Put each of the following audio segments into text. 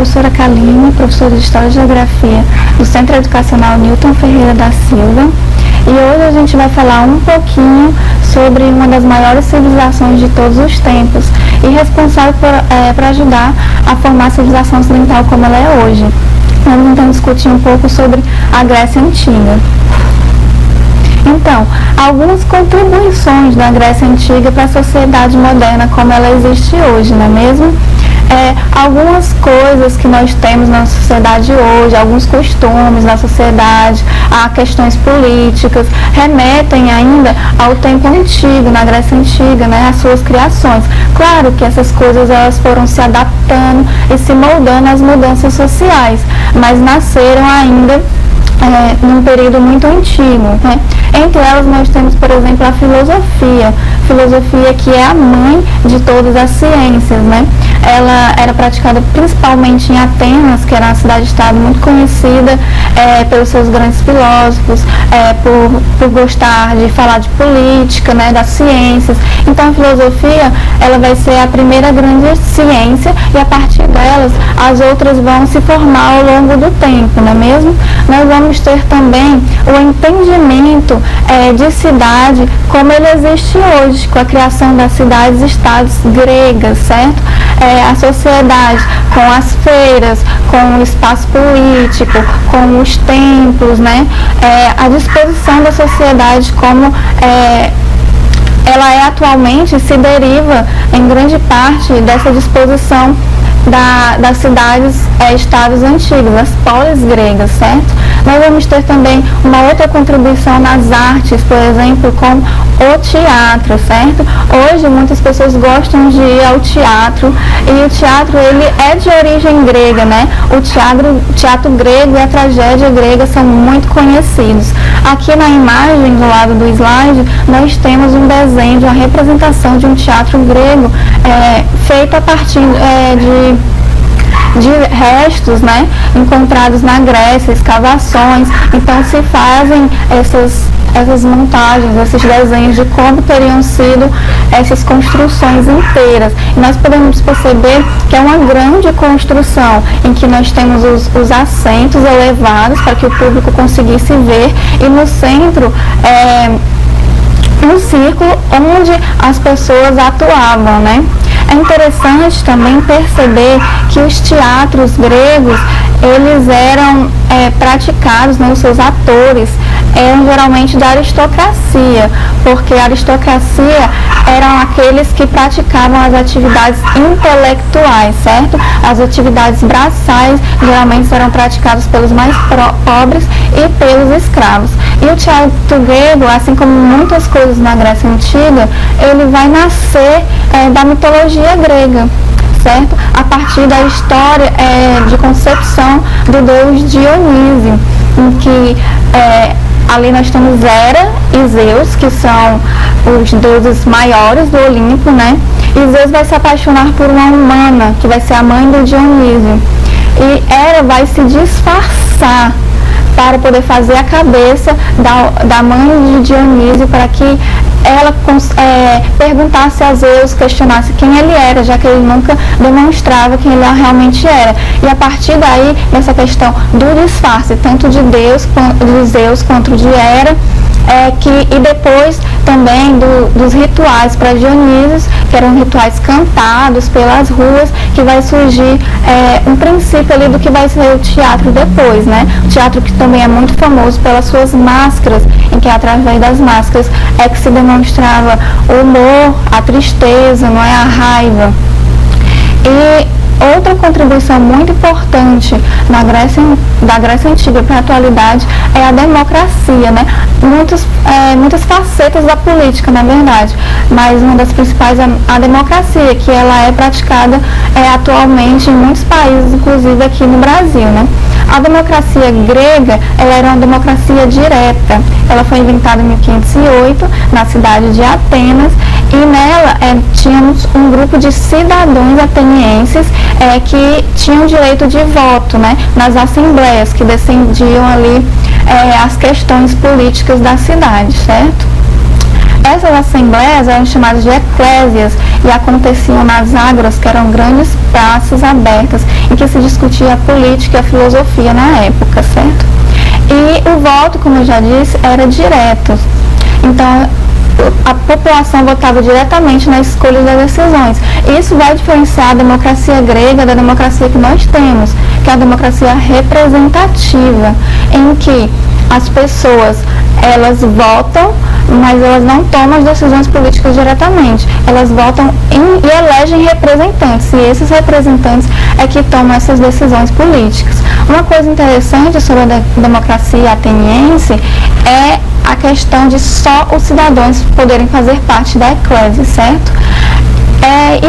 professora Kaline, professora de História e Geografia do Centro Educacional Newton Ferreira da Silva, e hoje a gente vai falar um pouquinho sobre uma das maiores civilizações de todos os tempos e responsável por ajudar a formar a civilização ocidental como ela é hoje. Vamos então discutir um pouco sobre a Grécia Antiga. Então, algumas contribuições da Grécia Antiga para a sociedade moderna como ela existe hoje, não é mesmo? Algumas coisas que nós temos na sociedade hoje, alguns costumes na sociedade, a questões políticas, remetem ainda ao tempo antigo, na Grécia Antiga, né, às suas criações. Claro que essas coisas elas foram se adaptando e se moldando às mudanças sociais, mas nasceram ainda num período muito antigo, né? Entre elas nós temos, por exemplo, a filosofia que é a mãe de todas as ciências, né? Ela era praticada principalmente em Atenas, que era uma cidade-estado muito conhecida pelos seus grandes filósofos, por gostar de falar de política, né, das ciências. Então a filosofia ela vai ser a primeira grande ciência e a partir delas as outras vão se formar ao longo do tempo, não é mesmo? Nós vamos ter também o entendimento de cidade como ele existe hoje, com a criação das cidades-estados gregas, certo? A sociedade com as feiras, com o espaço político, com os templos, né? A disposição da sociedade como ela é atualmente se deriva em grande parte dessa disposição das cidades-estados antigos, as polis gregas, certo? Nós vamos ter também uma outra contribuição nas artes, por exemplo, com o teatro, certo? Hoje muitas pessoas gostam de ir ao teatro e o teatro ele é de origem grega, né? O teatro grego e a tragédia grega são muito conhecidos. Aqui na imagem do lado do slide nós temos um desenho de uma representação de um teatro grego feito a partir de restos, né, encontrados na Grécia, escavações. Então se fazem essas montagens, esses desenhos de como teriam sido essas construções inteiras. E nós podemos perceber que é uma grande construção, em que nós temos os assentos elevados para que o público conseguisse ver, e no centro um círculo onde as pessoas atuavam, né? É interessante também perceber que os teatros gregos, eles eram praticados, né, os seus atores eram geralmente da aristocracia, porque a aristocracia eram aqueles que praticavam as atividades intelectuais, certo? As atividades braçais geralmente eram praticadas pelos mais pobres e pelos escravos. E o teatro grego, assim como muitas coisas na Grécia Antiga, ele vai nascer da mitologia grega, certo? A partir da história de concepção do deus Dionísio, em que ali nós temos Hera e Zeus, que são os deuses maiores do Olimpo, né? E Zeus vai se apaixonar por uma humana, que vai ser a mãe do Dionísio. E Hera vai se disfarçar para poder fazer a cabeça da mãe de Dionísio, para que ela perguntasse a Zeus, questionasse quem ele era, já que ele nunca demonstrava quem ele realmente era. E a partir daí, nessa questão do disfarce, tanto de Zeus quanto de Hera, e depois também dos rituais para Dionísio, que eram rituais cantados pelas ruas, que vai surgir um princípio ali do que vai ser o teatro depois, né? O teatro que também é muito famoso pelas suas máscaras, em que através das máscaras que se demonstrava o humor, a tristeza, não é, a raiva. E outra contribuição muito importante da Grécia Antiga para a atualidade é a democracia, né? Muitas facetas da política, na verdade, mas uma das principais é a democracia, que ela é praticada atualmente em muitos países, inclusive aqui no Brasil, né? A democracia grega, ela era uma democracia direta. Ela foi inventada em 1508 na cidade de Atenas, e nela tínhamos um grupo de cidadãos atenienses que tinham direito de voto, né, nas assembleias que decidiam ali as questões políticas da cidade, certo? Essas assembleias eram chamadas de eclésias, e aconteciam nas ágoras, que eram grandes praças abertas, em que se discutia a política e a filosofia na época, certo? E o voto, como eu já disse, era direto. Então, a população votava diretamente na escolha das decisões. Isso vai diferenciar a democracia grega da democracia que nós temos, que é a democracia representativa, em que as pessoas, elas votam, mas elas não tomam as decisões políticas diretamente. Elas votam e elegem representantes, e esses representantes é que tomam essas decisões políticas. Uma coisa interessante sobre a democracia ateniense é a questão de só os cidadãos poderem fazer parte da eclésia, certo?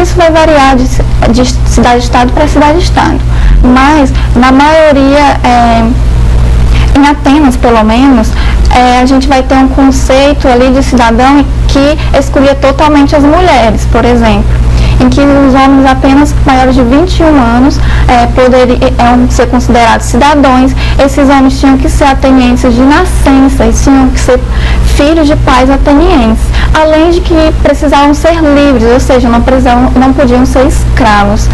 Isso vai variar de cidade-estado para cidade-estado, mas na maioria, em Atenas pelo menos, a gente vai ter um conceito ali de cidadão que excluía totalmente as mulheres, por exemplo, em que os homens apenas maiores de 21 anos poderiam ser considerados cidadãos. Esses homens tinham que ser atenienses de nascença e tinham que ser filhos de pais atenienses, além de que precisavam ser livres, ou seja, não podiam ser escravos.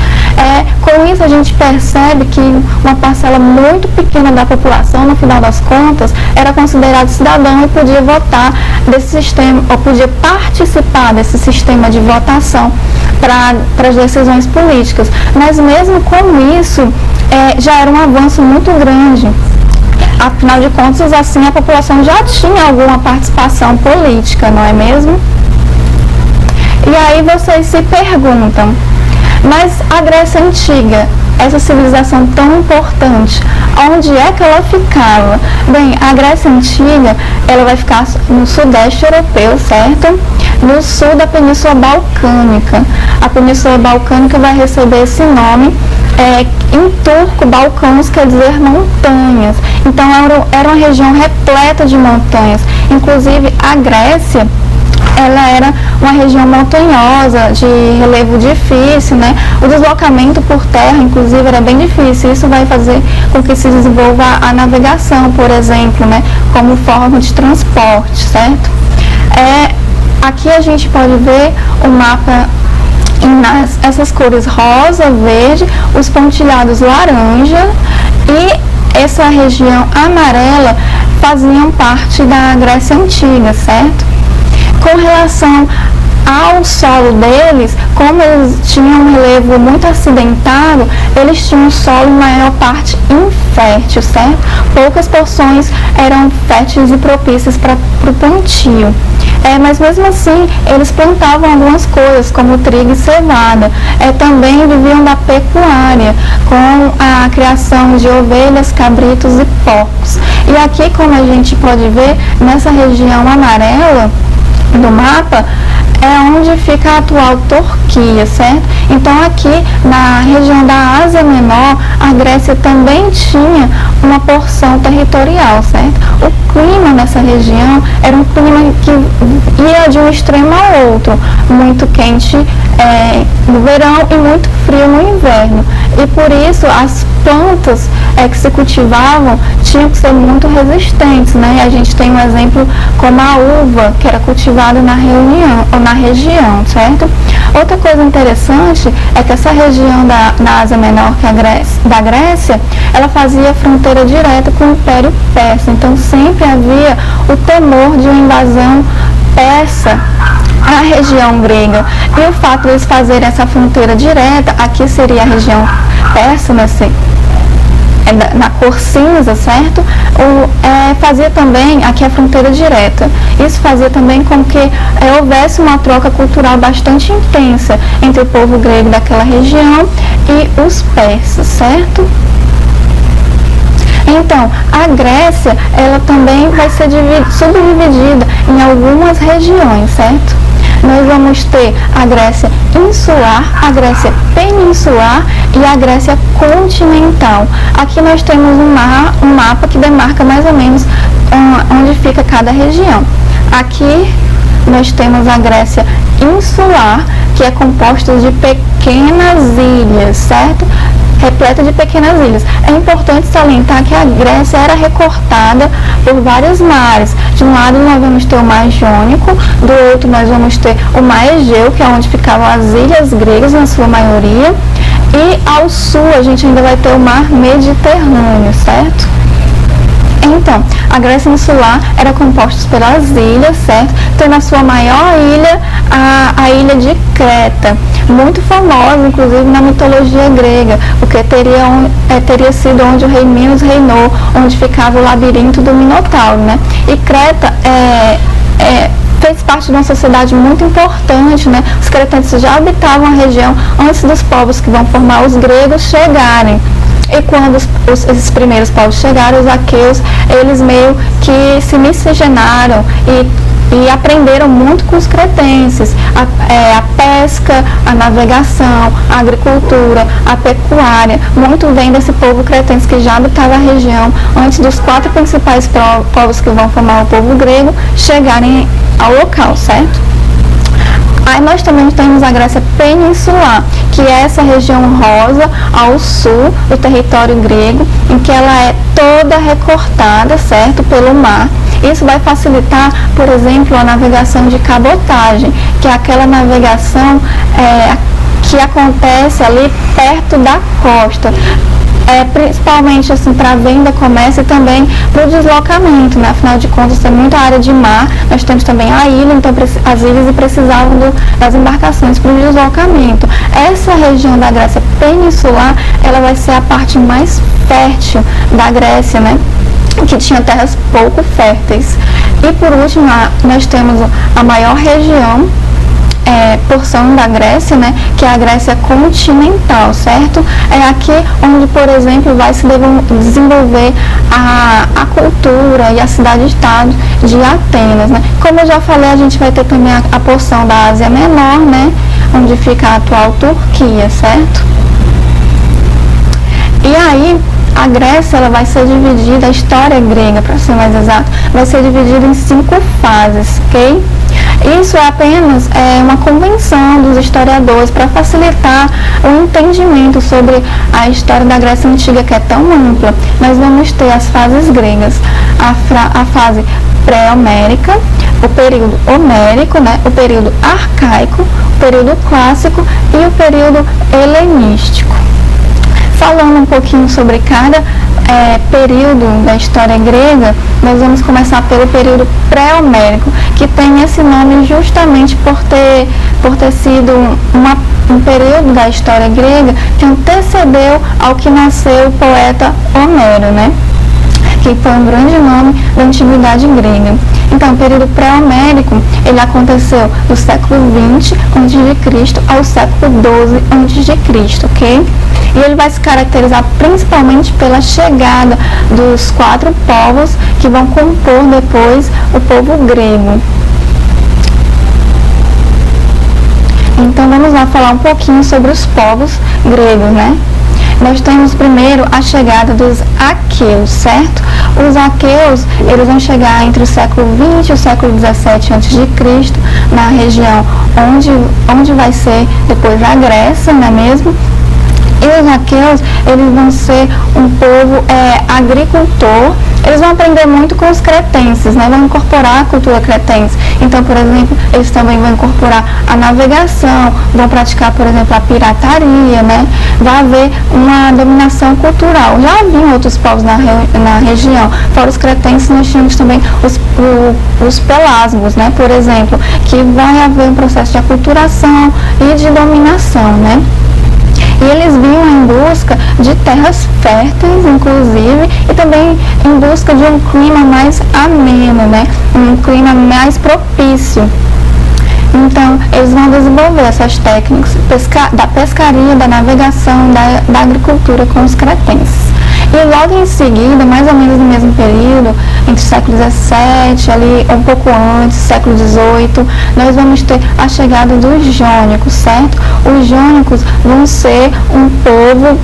Com isso a gente percebe que uma parcela muito pequena da população, no final das contas, era considerado cidadão e podia votar desse sistema, ou podia participar desse sistema de votação para as decisões políticas. Mas mesmo com isso, já era um avanço muito grande. Afinal de contas, assim, a população já tinha alguma participação política, não é mesmo? E aí vocês se perguntam, mas a Grécia Antiga, essa civilização tão importante, onde é que ela ficava? Bem, a Grécia Antiga, ela vai ficar no sudeste europeu, certo? No sul da Península Balcânica. A Península Balcânica vai receber esse nome. Em turco, Balcãs quer dizer montanhas. Então, era uma região repleta de montanhas. Inclusive, a Grécia, ela era uma região montanhosa, de relevo difícil, né? O deslocamento por terra, inclusive, era bem difícil. Isso vai fazer com que se desenvolva a navegação, por exemplo, né? Como forma de transporte, certo? Aqui a gente pode ver o mapa essas cores rosa, verde, os pontilhados laranja e essa região amarela faziam parte da Grécia Antiga, certo? Com relação ao solo deles, como eles tinham um relevo muito acidentado, eles tinham um solo em maior parte infértil, certo? Poucas porções eram férteis e propícias para o plantio. Mas mesmo assim, eles plantavam algumas coisas, como trigo e cevada. Também viviam da pecuária, com a criação de ovelhas, cabritos e porcos. E aqui, como a gente pode ver, nessa região amarela do mapa, é onde fica a atual Turquia, certo? Então aqui na região da Ásia Menor, a Grécia também tinha uma porção territorial, certo? O clima nessa região era um clima que ia de um extremo ao outro, muito quente no verão e muito frio no inverno. E por isso as plantas que se cultivavam tinham que ser muito resistentes, né? E a gente tem um exemplo como a uva, que era cultivada na região, certo? Outra coisa interessante é que essa região na Ásia Menor, que da Grécia, ela fazia fronteira direta com o Império Persa. Então sempre havia o temor de uma invasão persa à região grega. E o fato de eles fazerem essa fronteira direta, aqui seria a região persa, na cor cinza, certo? Fazia também aqui a fronteira direta. Isso fazia também com que houvesse uma troca cultural bastante intensa entre o povo grego daquela região e os persas, certo? Então, a Grécia, ela também vai ser subdividida em algumas regiões, certo? Nós vamos ter a Grécia insular, a Grécia peninsular e a Grécia continental. Aqui nós temos um mapa que demarca mais ou menos onde fica cada região. Aqui nós temos a Grécia insular, que é composta de pequenas ilhas, certo? repleta de pequenas ilhas. É importante salientar que a Grécia era recortada por vários mares. De um lado nós vamos ter o Mar Jônico, do outro nós vamos ter o Mar Egeu, que é onde ficavam as ilhas gregas na sua maioria, e ao sul a gente ainda vai ter o Mar Mediterrâneo, certo? Então, a Grécia Insular era composta pelas ilhas, certo? Tendo a sua maior ilha, a ilha de Creta, muito famosa, inclusive, na mitologia grega, porque teria sido onde o rei Minos reinou, onde ficava o labirinto do Minotauro, né? E Creta fez parte de uma sociedade muito importante, né? Os cretenses já habitavam a região antes dos povos que vão formar os gregos chegarem. E quando esses primeiros povos chegaram, os aqueus, eles meio que se miscigenaram e aprenderam muito com os cretenses. A pesca, a navegação, a agricultura, a pecuária, muito vem desse povo cretense que já habitava a região antes dos 4 principais povos que vão formar o povo grego chegarem ao local, certo? Aí nós também temos a Grécia Peninsular, que é essa região rosa ao sul do território grego, em que ela é toda recortada, certo, pelo mar. Isso vai facilitar, por exemplo, a navegação de cabotagem, que é aquela navegação que acontece ali perto da costa. Principalmente assim, para venda, comércio e também para o deslocamento, né? Afinal de contas, tem muita área de mar, nós temos também a ilha, então as ilhas precisavam das embarcações para o deslocamento. Essa região da Grécia Peninsular, ela vai ser a parte mais fértil da Grécia, né? Que tinha terras pouco férteis. E por último, nós temos a maior região, porção da Grécia, né, que é a Grécia continental, certo? É aqui onde, por exemplo, vai se desenvolver a cultura e a cidade-estado de Atenas, né? Como eu já falei, a gente vai ter também a porção da Ásia Menor, né, onde fica a atual Turquia, certo? E aí, a Grécia, ela vai ser dividida, a história grega, para ser mais exato, vai ser dividida em 5 fases, ok? Isso é apenas uma convenção dos historiadores para facilitar o entendimento sobre a história da Grécia Antiga, que é tão ampla. Nós vamos ter as fases gregas, a fase pré-homérica, o período homérico, né, o período arcaico, o período clássico e o período helenístico. Falando um pouquinho sobre cada período da história grega, nós vamos começar pelo período pré-homérico, que tem esse nome justamente por ter sido um período da história grega que antecedeu ao que nasceu o poeta Homero, né? Que foi um grande nome da antiguidade grega. Então, o período pré-homérico, ele aconteceu do século XX a.C. ao século XII a.C., ok? E ele vai se caracterizar principalmente pela chegada dos 4 povos que vão compor depois o povo grego. Então, vamos lá falar um pouquinho sobre os povos gregos, né? Nós temos primeiro a chegada dos aqueus, certo? Os aqueus, eles vão chegar entre o século XX e o século XVII a.C., na região onde vai ser depois a Grécia, não é mesmo? E os aqueus, eles vão ser um povo agricultor. Eles vão aprender muito com os cretenses, né? Vão incorporar a cultura cretense. Então, por exemplo, eles também vão incorporar a navegação, vão praticar, por exemplo, a pirataria, né? Vai haver uma dominação cultural. Já haviam outros povos na região. Fora os cretenses, nós tínhamos também os pelasgos, né? Por exemplo, que vai haver um processo de aculturação e de dominação, né? E eles vinham em busca de terras férteis, inclusive, e também em busca de um clima mais ameno, né? Um clima mais propício. Então, eles vão desenvolver essas técnicas da pescaria, da navegação, da agricultura com os cretenses. E logo em seguida, mais ou menos no mesmo período, entre o século XVII, ali um pouco antes, século XVIII, nós vamos ter a chegada dos jônicos, certo? Os jônicos vão ser um povo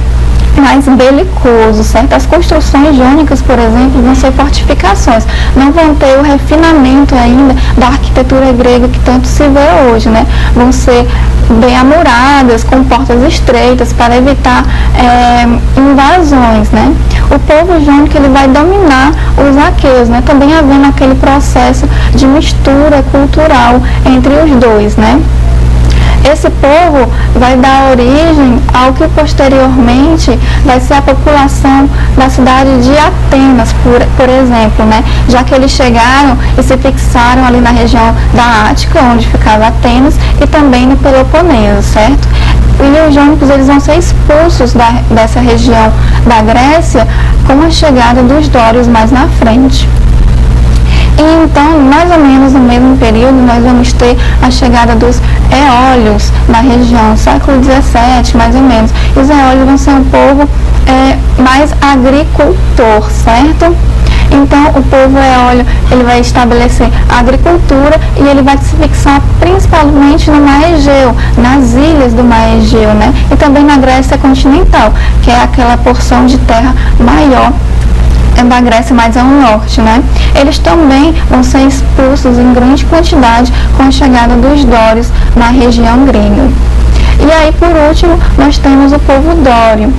mais belicoso, certo? As construções jônicas, por exemplo, vão ser fortificações, não vão ter o refinamento ainda da arquitetura grega que tanto se vê hoje, né? Vão ser bem amuradas, com portas estreitas, para evitar invasões, né? O povo jônico, ele vai dominar os aqueus, né? Também havendo aquele processo de mistura cultural entre os dois, né? Esse povo vai dar origem ao que posteriormente vai ser a população da cidade de Atenas, por exemplo, né? Já que eles chegaram e se fixaram ali na região da Ática, onde ficava Atenas, e também no Peloponeso, certo? E os jônicos, eles vão ser expulsos dessa região da Grécia com a chegada dos dórios mais na frente. E então, mais ou menos no mesmo período, nós vamos ter a chegada dos eólios na região, século XVII, mais ou menos. E os eólios vão ser um povo mais agricultor, certo? Então, o povo eólio, ele vai estabelecer a agricultura e ele vai se fixar principalmente no Mar Egeu, nas ilhas do Mar Egeu, né? E também na Grécia continental, que é aquela porção de terra maior da Grécia mais ao norte, né? Eles também vão ser expulsos em grande quantidade com a chegada dos dórios na região grega. E aí, por último, nós temos o povo dório.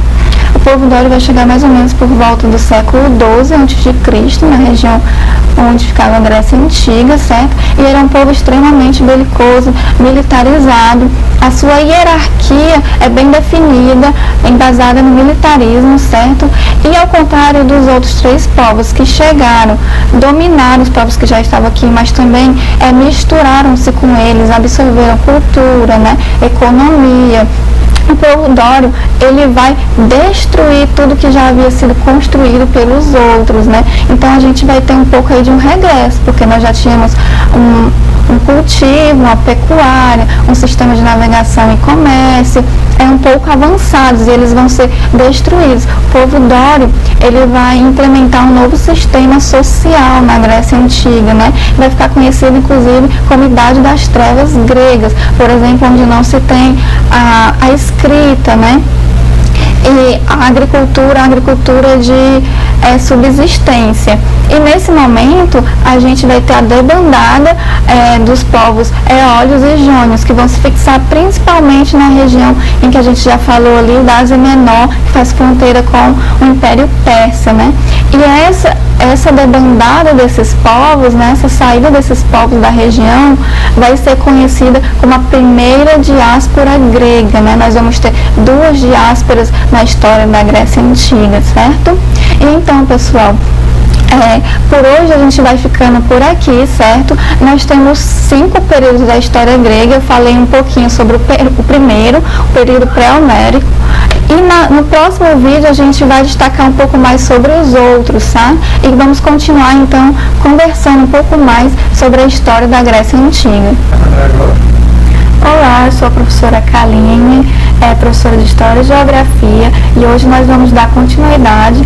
O povo dório vai chegar mais ou menos por volta do século XII a.C., na região onde ficava a Grécia Antiga, certo? E era um povo extremamente belicoso, militarizado. A sua hierarquia é bem definida, embasada no militarismo, certo? E ao contrário dos outros três povos que chegaram, dominaram os povos que já estavam aqui, mas também misturaram-se com eles, absorveram cultura, né? Economia. O povo dório, ele vai destruir tudo que já havia sido construído pelos outros, né? Então a gente vai ter um pouco aí de um regresso, porque nós já tínhamos um cultivo, uma pecuária, um sistema de navegação e comércio, um pouco avançados, e eles vão ser destruídos. O povo dório, ele vai implementar um novo sistema social na Grécia Antiga, né? Vai ficar conhecido, inclusive, como Idade das Trevas gregas, por exemplo, onde não se tem a escrita, né? E a agricultura de subsistência. E nesse momento a gente vai ter a debandada dos povos eólios e jônios, que vão se fixar principalmente na região em que a gente já falou ali, da Ásia Menor, que faz fronteira com o Império Persa, né? E essa debandada desses povos, né, essa saída desses povos da região, vai ser conhecida como a primeira diáspora grega, né? Nós vamos ter duas diásporas na história da Grécia Antiga, certo? E então, pessoal, por hoje a gente vai ficando por aqui, certo? Nós temos 5 períodos da história grega. Eu falei um pouquinho sobre o primeiro, o período pré-homérico. E no próximo vídeo a gente vai destacar um pouco mais sobre os outros, tá? E vamos continuar, então, conversando um pouco mais sobre a história da Grécia Antiga. Olá, eu sou a professora Kaline, professora de História e Geografia, e hoje nós vamos dar continuidade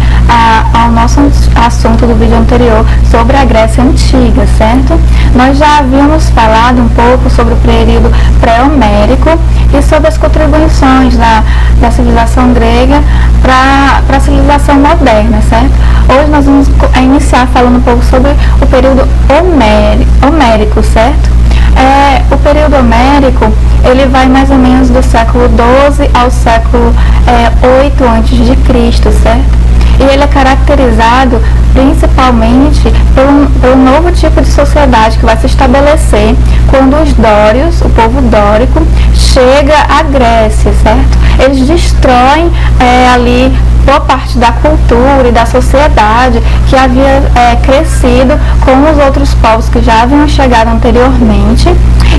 ao nosso assunto do vídeo anterior sobre a Grécia Antiga, certo? Nós já havíamos falado um pouco sobre o período pré-homérico e sobre as contribuições da civilização grega para a civilização moderna, certo? Hoje nós vamos iniciar falando um pouco sobre o período homérico, certo? O período homérico, ele vai mais ou menos do século XII ao século VIII a.C., certo? E ele é caracterizado principalmente por um novo tipo de sociedade que vai se estabelecer quando os dórios, o povo dórico, chega à Grécia, certo? Eles destroem ali boa parte da cultura e da sociedade que havia crescido com os outros povos que já haviam chegado anteriormente,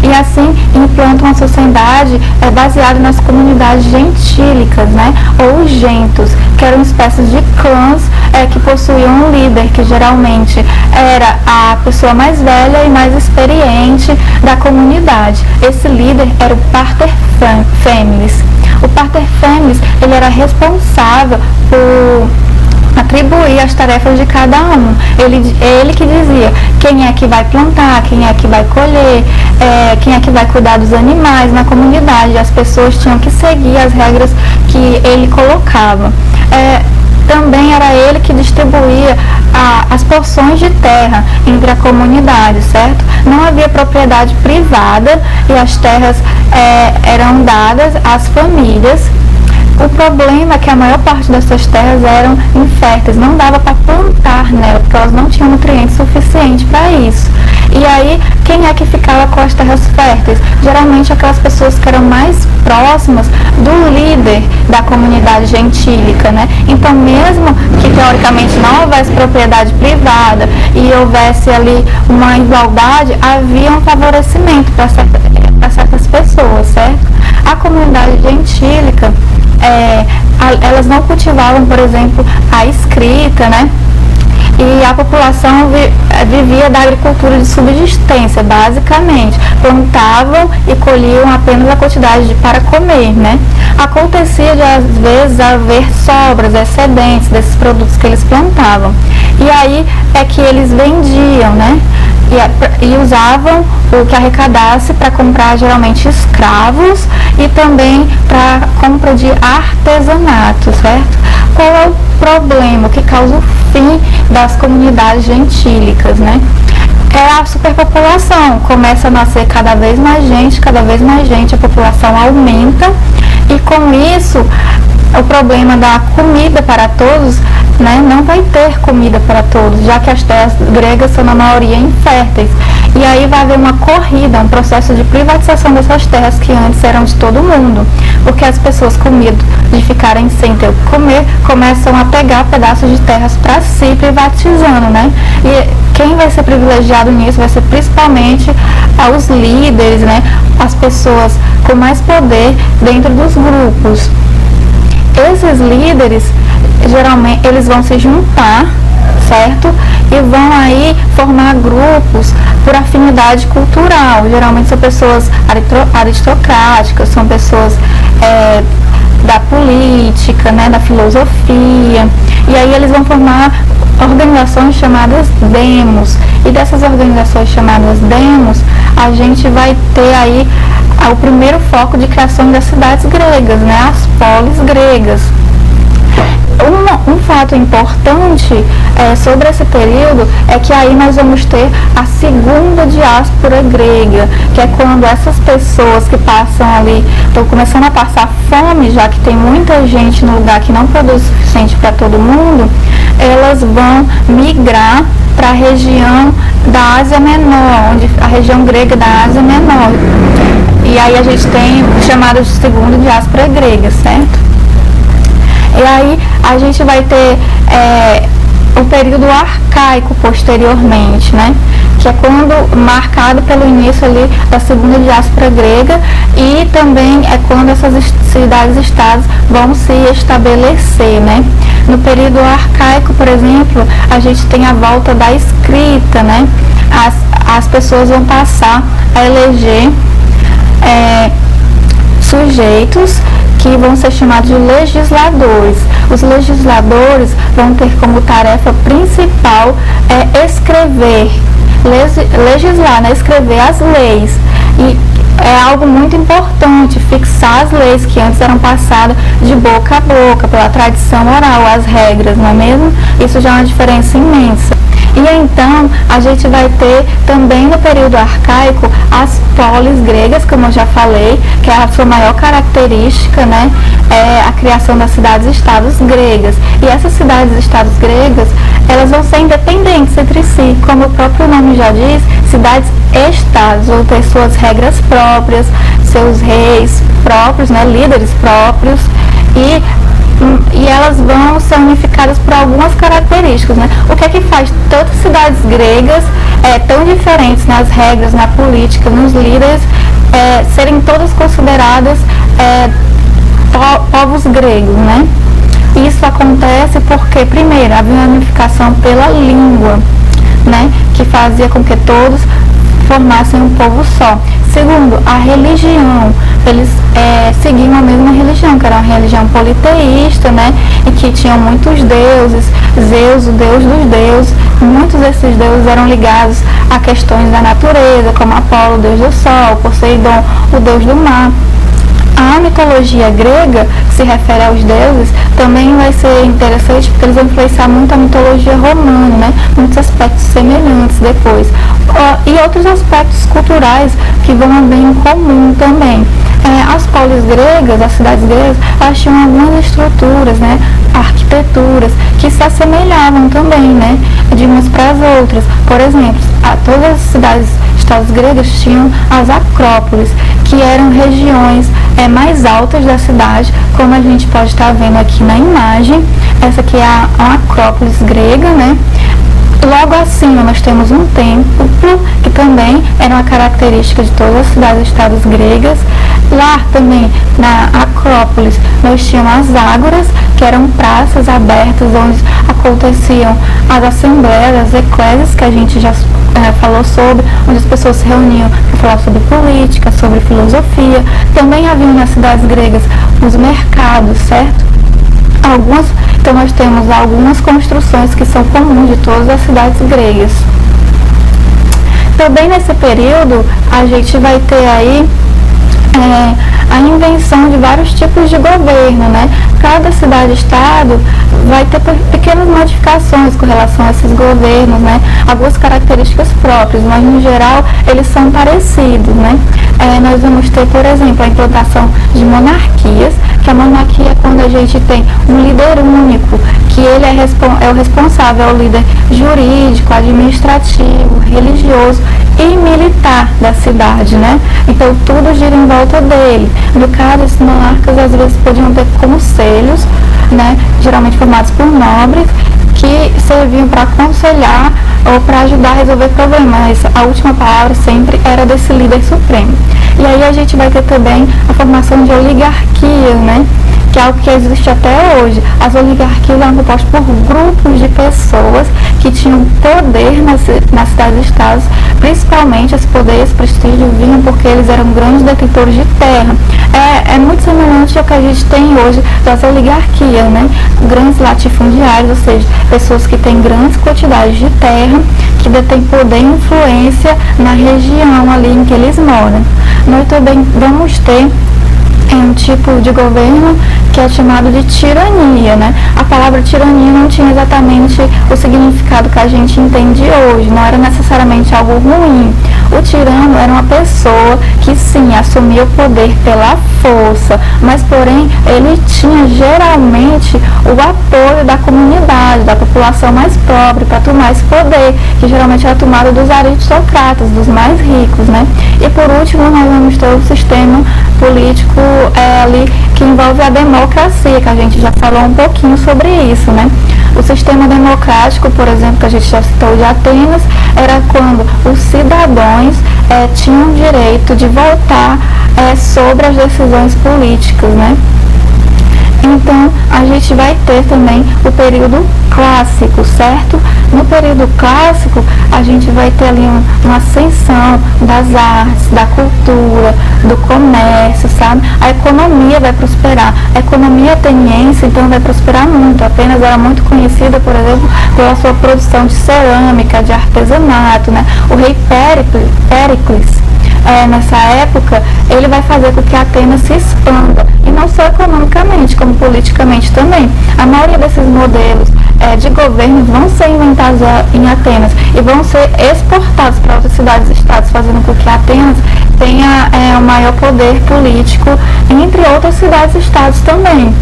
e assim implantam uma sociedade baseada nas comunidades gentílicas, né, ou gentos, que eram espécies de clãs que possuíam um líder, que geralmente era a pessoa mais velha e mais experiente da comunidade. Esse líder era o pater familis. O pater familis, ele era responsável por atribuir as tarefas de cada um. Ele que dizia quem é que vai plantar, quem é que vai colher, quem é que vai cuidar dos animais na comunidade. As pessoas tinham que seguir as regras que ele colocava. também era ele que distribuía as porções de terra entre a comunidade, certo? Não havia propriedade privada e as terras eram dadas às famílias. O problema é que a maior parte dessas terras eram inférteis, não dava para plantar nela, porque elas não tinham nutrientes suficientes para isso. E aí, quem é que ficava com as terras férteis? Geralmente aquelas pessoas que eram mais próximas do líder da comunidade gentílica, né? Então, mesmo que teoricamente não houvesse propriedade privada e houvesse ali uma igualdade, havia um favorecimento para certas pessoas, certo? A comunidade gentílica, elas não cultivavam, por exemplo, a escrita, né? E a população vivia da agricultura de subsistência, basicamente. Plantavam e colhiam apenas a quantidade para comer, né? Acontecia de, às vezes, haver sobras, excedentes desses produtos que eles plantavam. E aí é que eles vendiam, né? E usavam o que arrecadasse para comprar geralmente escravos e também para compra de artesanato, certo? Qual é o problema que causa o fim das comunidades gentílicas, né? É a superpopulação, começa a nascer cada vez mais gente, a população aumenta e com isso o problema da comida para todos, né, não vai ter comida para todos, já que as terras gregas são na maioria inférteis. E aí vai haver uma corrida, um processo de privatização dessas terras que antes eram de todo mundo, porque as pessoas com medo de ficarem sem ter o que comer, começam a pegar pedaços de terras para si, privatizando, né? E quem vai ser privilegiado nisso vai ser principalmente os líderes, né? As pessoas com mais poder dentro dos grupos. Esses líderes, geralmente, eles vão se juntar, certo? E vão aí formar grupos por afinidade cultural. Geralmente são pessoas aristocráticas, são pessoas da política, né, da filosofia. E aí eles vão formar organizações chamadas demos. E dessas organizações chamadas demos, a gente vai ter aí o primeiro foco de criação das cidades gregas, né, as polis gregas. Um fato importante sobre esse período é que aí nós vamos ter a segunda diáspora grega, que é quando essas pessoas que passam ali, estão começando a passar fome, já que tem muita gente no lugar que não produz o suficiente para todo mundo, elas vão migrar para a região da Ásia Menor, a região grega da Ásia Menor. E aí a gente tem chamadas de segunda diáspora grega, certo? E aí a gente vai ter o período arcaico posteriormente, né? Que é quando marcado pelo início ali da segunda diáspora grega e também é quando essas cidades-estados vão se estabelecer, né? No período arcaico, por exemplo, a gente tem a volta da escrita, né? As pessoas vão passar a eleger sujeitos que vão ser chamados de legisladores. Os legisladores vão ter como tarefa principal escrever, legislar, né? Escrever as leis. E é algo muito importante, fixar as leis que antes eram passadas de boca a boca, pela tradição oral, as regras, não é mesmo? Isso já é uma diferença imensa. E então, a gente vai ter também no período arcaico as polis gregas, como eu já falei, que é a sua maior característica, né? É a criação das cidades-estados gregas. E essas cidades-estados gregas, elas vão ser independentes entre si, como o próprio nome já diz, cidades-estados, vão ter suas regras próprias, seus reis próprios, né? Líderes próprios, e elas vão ser unificadas por algumas características, né? O que é que faz tantas cidades gregas tão diferentes nas regras, na política, nos líderes, serem todas consideradas povos gregos, né? Isso acontece porque, primeiro, havia uma unificação pela língua, né? Que fazia com que todos formassem um povo só. Segundo, a religião. Eles seguiam a mesma religião, que era uma religião politeísta, né? E que tinham muitos deuses. Zeus, o deus dos deuses. Muitos desses deuses eram ligados a questões da natureza, como Apolo, o deus do sol, Poseidon, o deus do mar. A mitologia grega, que se refere aos deuses, também vai ser interessante porque eles vão influenciar muito a mitologia romana, né? Muitos aspectos semelhantes depois. E outros aspectos culturais que vão haver em comum também. As polis gregas, as cidades gregas, elas tinham algumas estruturas, né? Arquiteturas que se assemelhavam também, né? De umas para as outras. Por exemplo, todas as estados gregas tinham as acrópolis, que eram regiões mais altas da cidade, como a gente pode estar vendo aqui na imagem. Essa aqui é a acrópolis grega, né? Logo acima nós temos um templo, que também era uma característica de todas as cidades-estados gregas. Lá também, na Acrópolis, nós tínhamos as ágoras, que eram praças abertas onde aconteciam as assembleias, as eclésias, que a gente já falou sobre, onde as pessoas se reuniam para falar sobre política, sobre filosofia. Também havia nas cidades gregas os mercados, certo? Então nós temos algumas construções que são comuns de todas as cidades gregas. Também nesse período a gente vai ter aí a invenção de vários tipos de governo, né? Cada cidade-estado vai ter pequenas modificações com relação a esses governos, né? Algumas características próprias, mas no geral eles são parecidos, né? Nós vamos ter, por exemplo, a implantação de monarquias, que a monarquia é quando a gente tem um líder único, que ele é o responsável, é o líder jurídico, administrativo, religioso e militar da cidade, né? Então tudo gira em volta dele. No caso, esses monarcas às vezes podiam ter conselhos, né? Geralmente formados por nobres, que serviam para aconselhar ou para ajudar a resolver problemas. A última palavra sempre era desse líder supremo. E aí a gente vai ter também a formação de oligarquias, né? Que é algo que existe até hoje. As oligarquias eram compostas por grupos de pessoas que tinham poder nas cidades-estados, principalmente esse poder, esse prestígio vinha porque eles eram grandes detentores de terra. É muito semelhante ao que a gente tem hoje das oligarquias, né? Grandes latifundiários, ou seja, pessoas que têm grandes quantidades de terra, que detêm poder e influência na região ali em que eles moram. Nós também vamos ter um tipo de governo que é chamado de tirania, né? A palavra tirania não tinha exatamente o significado que a gente entende hoje, não era necessariamente algo ruim. O tirano era uma pessoa que sim, assumia o poder pela força, mas porém ele tinha geralmente o apoio da comunidade, da população mais pobre para tomar esse poder, que geralmente era tomado dos aristocratas, dos mais ricos, né? E por último nós vamos ter o sistema político ali que envolve a democracia, que a gente já falou um pouquinho sobre isso, né? O sistema democrático, por exemplo, que a gente já citou de Atenas, era quando os cidadãos tinham o direito de votar sobre as decisões políticas, né? Então, a gente vai ter também o período clássico, certo? No período clássico, a gente vai ter ali uma ascensão das artes, da cultura, do comércio, sabe? A economia vai prosperar. A economia ateniense, então, vai prosperar muito. Atenas era muito conhecida, por exemplo, pela sua produção de cerâmica, de artesanato, né? O rei Péricles, nessa época, ele vai fazer com que Atenas se expanda, e não só economicamente, como politicamente também. A maioria desses modelos de governo vão ser inventados em Atenas e vão ser exportados para outras cidades-estados, fazendo com que Atenas tenha o maior poder político, entre outras cidades-estados também.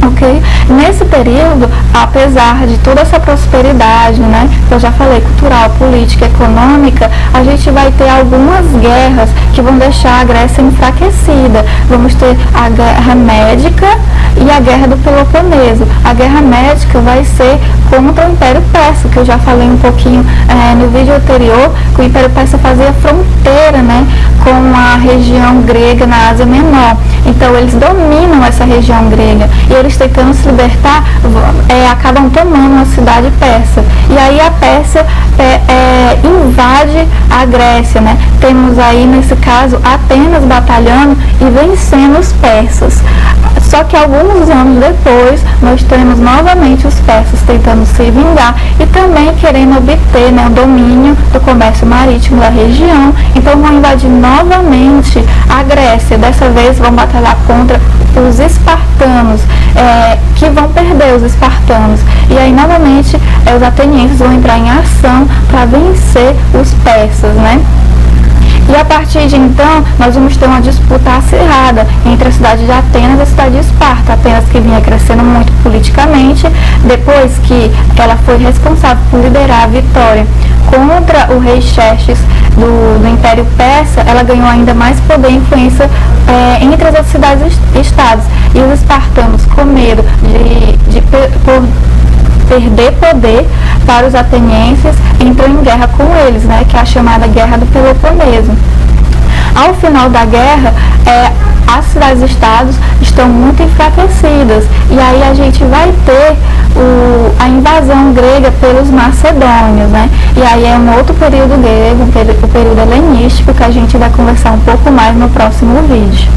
Ok? Nesse período, apesar de toda essa prosperidade, né, que eu já falei, cultural, política, econômica, a gente vai ter algumas guerras que vão deixar a Grécia enfraquecida. Vamos ter a Guerra Médica e a Guerra do Peloponeso. A Guerra Médica vai ser contra o Império Persa, que eu já falei um pouquinho no vídeo anterior, que o Império Persa fazia fronteira, né, com a região grega na Ásia Menor. Então, eles dominam essa região grega e eles tentando se libertar, acabam tomando a cidade persa. E aí a Pérsia invade a Grécia, né? Temos aí, nesse caso, Atenas batalhando e vencendo os persas. Só que alguns anos depois, nós temos novamente os persas tentando se vingar e também querendo obter, né, o domínio do comércio marítimo da região. Então vão invadir novamente a Grécia. Dessa vez vão batalhar contra os espartanos, que vão perder os espartanos. E aí novamente os atenienses vão entrar em ação para vencer os persas, né? E a partir de então, nós vamos ter uma disputa acirrada entre a cidade de Atenas e a cidade de Esparta. Atenas, que vinha crescendo muito politicamente, depois que ela foi responsável por liderar a vitória contra o rei Xerxes do Império Persa, ela ganhou ainda mais poder e influência entre as outras cidades e estados. E os espartanos, com medo por perder poder para os atenienses, entrou em guerra com eles, né, que é a chamada Guerra do Peloponeso. Ao final da guerra, as cidades-estados estão muito enfraquecidas, e aí a gente vai ter a invasão grega pelos macedônios, né? E aí é um outro período grego, o período helenístico, que a gente vai conversar um pouco mais no próximo vídeo.